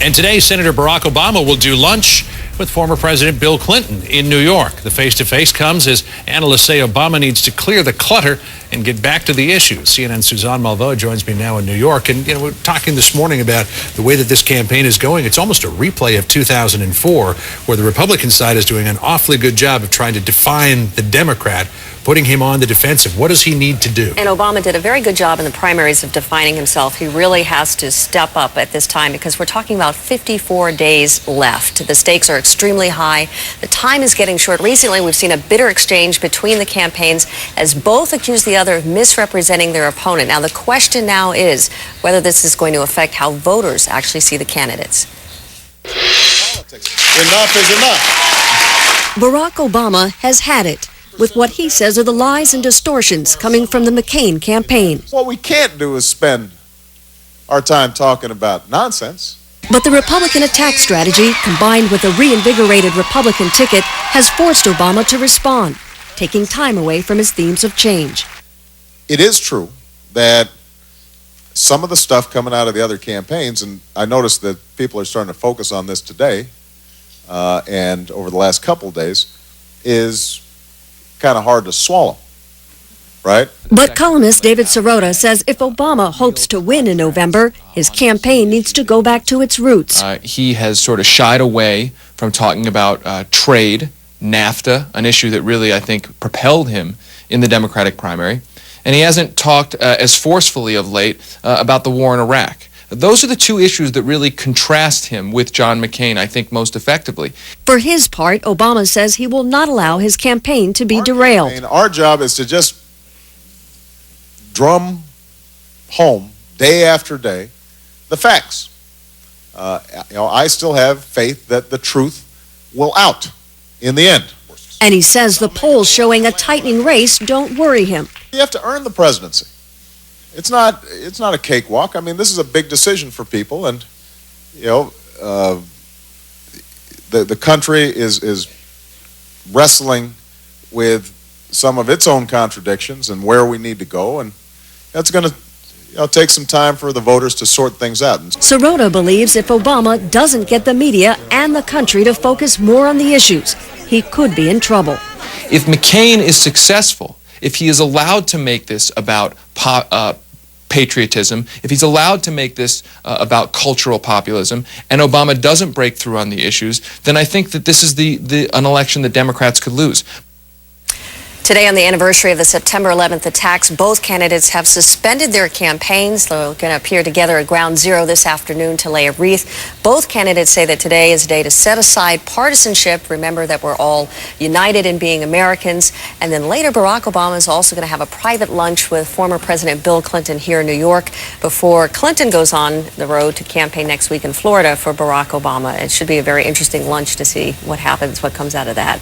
And today, Senator Barack Obama will do lunch with former President Bill Clinton in New York. The face-to-face comes as analysts say Obama needs to clear the clutter and get back to the issues. CNN's Suzanne Malveaux joins me now in New York. And, we're talking this morning about the way that this campaign is going. It's almost a replay of 2004, where the Republican side is doing an awfully good job of trying to define the Democrat, putting him on the defensive. What does he need to do? And Obama did a very good job in the primaries of defining himself. He really has to step up at this time because we're talking about 54 days left. The stakes are extremely high. The time is getting short. Recently, we've seen a bitter exchange between the campaigns as both accuse the other of misrepresenting their opponent. Now, the question now is whether this is going to affect how voters actually see the candidates. Enough is enough. Barack Obama has had it with what he says are the lies and distortions coming from the McCain campaign. What we can't do is spend our time talking about nonsense. But the Republican attack strategy, combined with a reinvigorated Republican ticket, has forced Obama to respond, taking time away from his themes of change. It is true that some of the stuff coming out of the other campaigns, and I noticed that people are starting to focus on this today and over the last couple of days, is kind of hard to swallow, right? But columnist David Sirota says if Obama hopes to win in November, his campaign needs to go back to its roots. He has sort of shied away from talking about trade, NAFTA, an issue that really, I think, propelled him in the Democratic primary. And he hasn't talked as forcefully of late about the war in Iraq. Those are the two issues that really contrast him with John McCain, I think, most effectively. For his part, Obama says he will not allow his campaign to be derailed. Our job is to just drum home day after day the facts. I still have faith that the truth will out in the end. And he says the polls showing a tightening race don't worry him. You have to earn the presidency. It's not a cakewalk. I mean, this is a big decision for people, and the country is wrestling with some of its own contradictions and where we need to go, and that's going to take some time for the voters to sort things out. Sirota believes if Obama doesn't get the media and the country to focus more on the issues, he could be in trouble. If McCain is successful, if he is allowed to make this about patriotism, if he's allowed to make this about cultural populism, and Obama doesn't break through on the issues, then I think that this is an election that Democrats could lose. Today, on the anniversary of the September 11th attacks, both candidates have suspended their campaigns. They're going to appear together at Ground Zero this afternoon to lay a wreath. Both candidates say that today is a day to set aside partisanship. Remember that we're all united in being Americans. And then later, Barack Obama is also going to have a private lunch with former President Bill Clinton here in New York before Clinton goes on the road to campaign next week in Florida for Barack Obama. It should be a very interesting lunch to see what happens, what comes out of that.